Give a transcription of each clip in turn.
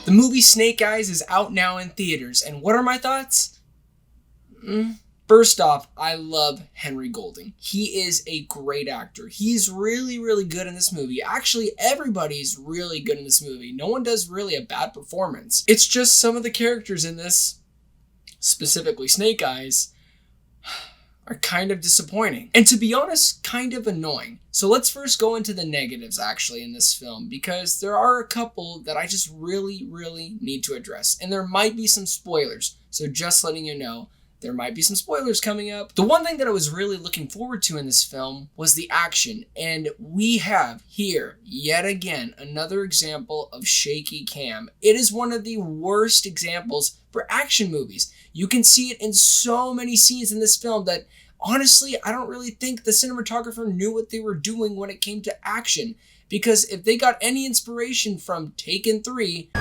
The movie Snake Eyes is out now in theaters, and what are my thoughts? First off, I love Henry Golding. He is a great actor. He's really, really good in this movie. Actually, everybody's really good in this movie. No one does really a bad performance. It's just some of the characters in this, specifically Snake Eyes, are kind of disappointing. And to be honest, kind of annoying. So let's first go into the negatives actually in this film, because there are a couple that I just really, really need to address. And there might be some spoilers. So just letting you know, there might be some spoilers coming up. The one thing that I was really looking forward to in this film was the action. And we have here, yet again, another example of shaky cam. It is one of the worst examples for action movies. You can see it in so many scenes in this film that, honestly, I don't really think the cinematographer knew what they were doing when it came to action. Because if they got any inspiration from Taken 3...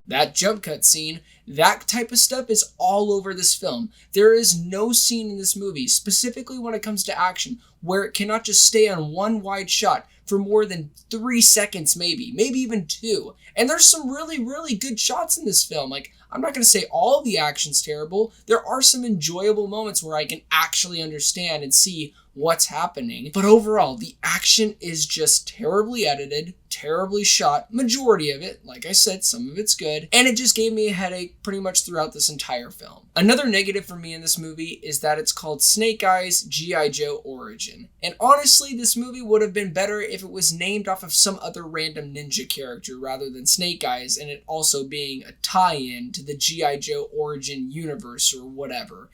that jump cut scene, that type of stuff is all over this film. There is no scene in this movie, specifically when it comes to action, where it cannot just stay on one wide shot for more than 3 seconds maybe even 2. And there's some really, really good shots in this film. Like, I'm not going to say all of the action's terrible. There are some enjoyable moments where I can actually understand and see what's happening. But overall, the action is just terribly edited, terribly shot, majority of it. Like I said, some of it's good. And it just gave me a headache pretty much throughout this entire film. Another negative for me in this movie is that it's called Snake Eyes G.I. Joe Origin. And honestly, this movie would have been better if it was named off of some other random ninja character rather than Snake Eyes, and it also being a tie-in to the G.I. Joe Origin universe or whatever.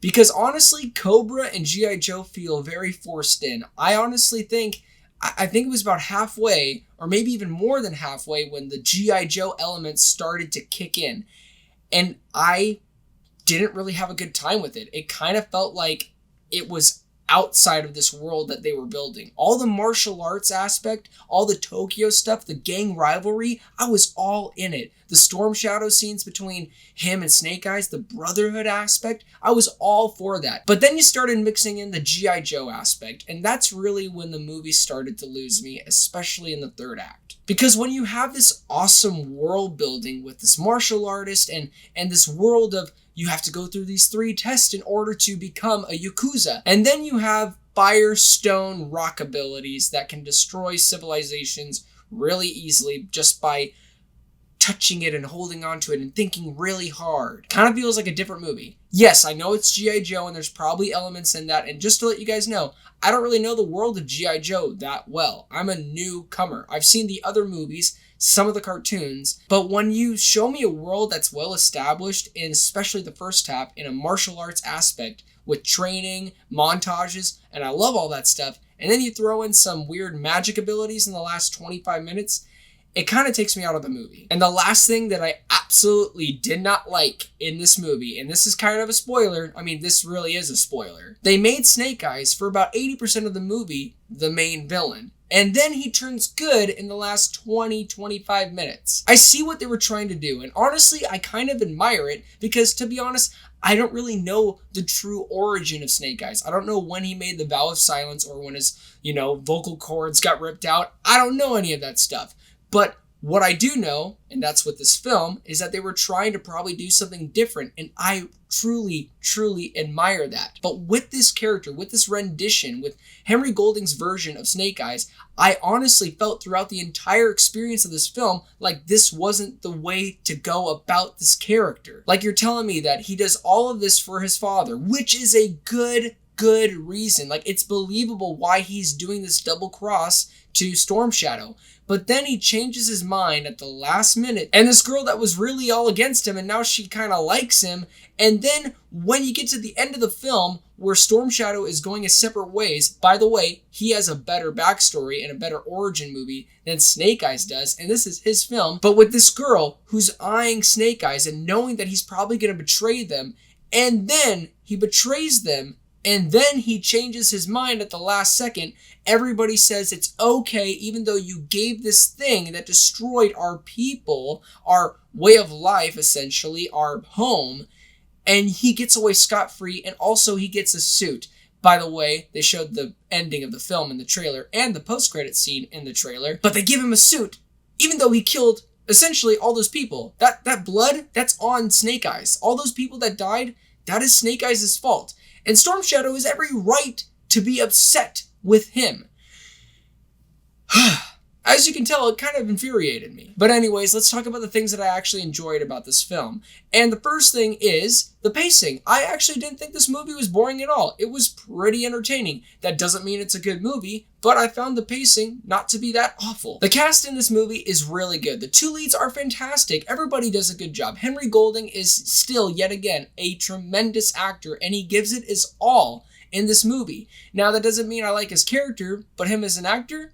Because honestly, Cobra and G.I. Joe feel very forced in. I honestly think, I think it was about halfway, or maybe even more than halfway, when the G.I. Joe elements started to kick in. And I didn't really have a good time with it. It kind of felt like it was outside of this world that they were building. All the martial arts aspect, all the Tokyo stuff, the gang rivalry, I was all in it. The Storm Shadow scenes between him and Snake Eyes, the brotherhood aspect, I was all for that. But then you started mixing in the G.I. Joe aspect, and that's really when the movie started to lose me, especially in the third act. Because when you have this awesome world building with this martial artist and this world of you have to go through these 3 tests in order to become a Yakuza, and then you have fire, stone, rock abilities that can destroy civilizations really easily just by touching it and holding on to it and thinking really hard. Kind of feels like a different movie. Yes, I know it's G.I. Joe and there's probably elements in that, and just to let you guys know, I don't really know the world of G.I. Joe that well. I'm a newcomer. I've seen the other movies, some of the cartoons, but when you show me a world that's well established, and especially the first half, in a martial arts aspect, with training, montages, and I love all that stuff, and then you throw in some weird magic abilities in the last 25 minutes, it kind of takes me out of the movie. And the last thing that I absolutely did not like in this movie, and this is kind of a spoiler, I mean, this really is a spoiler, they made Snake Eyes for about 80% of the movie the main villain. And then he turns good in the last 20-25 minutes. I see what they were trying to do, and honestly, I kind of admire it, because to be honest, I don't really know the true origin of Snake Eyes. I don't know when he made the vow of silence or when his, vocal cords got ripped out. I don't know any of that stuff. But what I do know, and that's with this film, is that they were trying to probably do something different, and I truly, truly admire that. But with this character, with this rendition, with Henry Golding's version of Snake Eyes, I honestly felt throughout the entire experience of this film like this wasn't the way to go about this character. Like, you're telling me that he does all of this for his father, which is a good reason. Like, it's believable why he's doing this double cross to Storm Shadow. But then he changes his mind at the last minute, and this girl that was really all against him, and now she kind of likes him, and then when you get to the end of the film, where Storm Shadow is going his separate ways, by the way, he has a better backstory and a better origin movie than Snake Eyes does, and this is his film, but with this girl who's eyeing Snake Eyes and knowing that he's probably going to betray them, and then he betrays them, and then he changes his mind at the last second. Everybody says it's okay, even though you gave this thing that destroyed our people, our way of life, essentially, our home, and he gets away scot-free, and also he gets a suit. By the way, they showed the ending of the film in the trailer and the post-credit scene in the trailer, but they give him a suit, even though he killed essentially all those people. That blood, that's on Snake Eyes. All those people that died, that is Snake Eyes' fault. And Storm Shadow has every right to be upset with him. As you can tell, it kind of infuriated me. But anyways, let's talk about the things that I actually enjoyed about this film. And the first thing is the pacing. I actually didn't think this movie was boring at all. It was pretty entertaining. That doesn't mean it's a good movie, but I found the pacing not to be that awful. The cast in this movie is really good. The two leads are fantastic. Everybody does a good job. Henry Golding is still, yet again, a tremendous actor, and he gives it his all in this movie. Now, that doesn't mean I like his character, but him as an actor,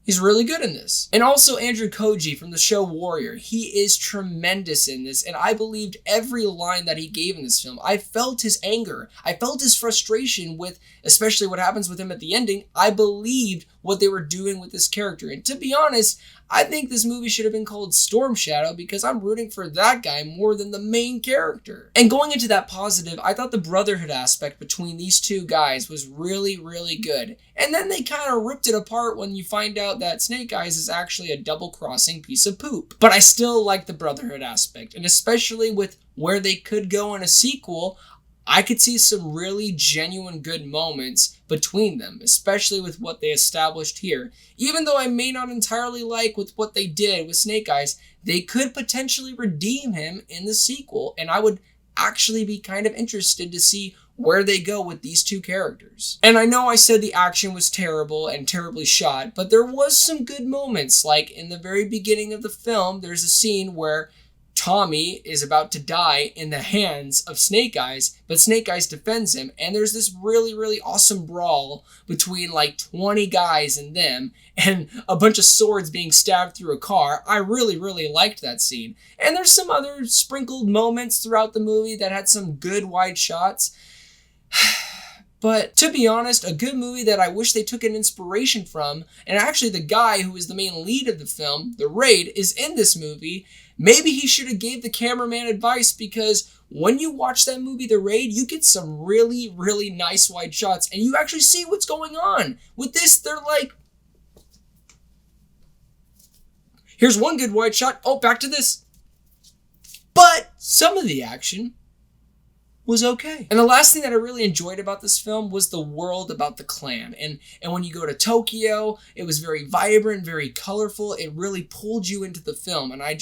he's really good in this. And also Andrew Koji from the show Warrior. He is tremendous in this, and I believed every line that he gave in this film. I felt his anger. I felt his frustration with, especially what happens with him at the ending. I believed what they were doing with this character. And to be honest, I think this movie should have been called Storm Shadow because I'm rooting for that guy more than the main character. And going into that positive, I thought the brotherhood aspect between these two guys was really, really good. And then they kind of ripped it apart when you find out that Snake Eyes is actually a double-crossing piece of poop. But I still like the brotherhood aspect, and especially with where they could go in a sequel, I could see some really genuine good moments between them, especially with what they established here. Even though I may not entirely like with what they did with Snake Eyes, they could potentially redeem him in the sequel, and I would actually be kind of interested to see where they go with these two characters. And I know I said the action was terrible and terribly shot, but there was some good moments. Like in the very beginning of the film, there's a scene where Tommy is about to die in the hands of Snake Eyes, but Snake Eyes defends him, and there's this really, really awesome brawl between like 20 guys and them, and a bunch of swords being stabbed through a car. I really, really liked that scene. And there's some other sprinkled moments throughout the movie that had some good wide shots. But to be honest, a good movie that I wish they took an inspiration from, and actually the guy who is the main lead of the film, The Raid, is in this movie. Maybe he should have gave the cameraman advice, because when you watch that movie, The Raid, you get some really, really nice wide shots, and you actually see what's going on. With this, they're like, here's one good wide shot, oh, back to this. But some of the action was okay. And the last thing that I really enjoyed about this film was the world about the clan. And when you go to Tokyo, it was very vibrant, very colorful. It really pulled you into the film. And I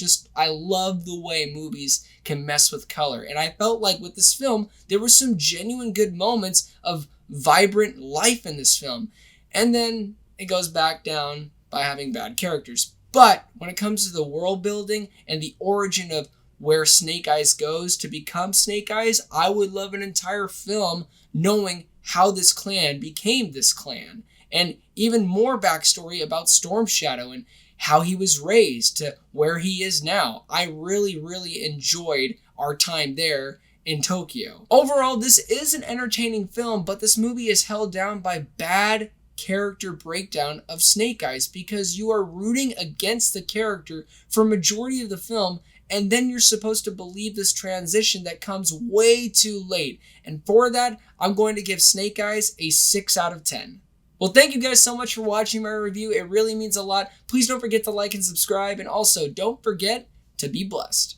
love the way movies can mess with color. And I felt like with this film, there were some genuine good moments of vibrant life in this film. And then it goes back down by having bad characters. But when it comes to the world building and the origin of where Snake Eyes goes to become Snake Eyes, I would love an entire film knowing how this clan became this clan. And even more backstory about Storm Shadow and how he was raised to where he is now. I really, really enjoyed our time there in Tokyo. Overall, this is an entertaining film, but this movie is held down by bad character breakdown of Snake Eyes, because you are rooting against the character for a majority of the film, and then you're supposed to believe this transition that comes way too late. And for that, I'm going to give Snake Eyes a 6 out of 10. Well, thank you guys so much for watching my review. It really means a lot. Please don't forget to like and subscribe, and also don't forget to be blessed.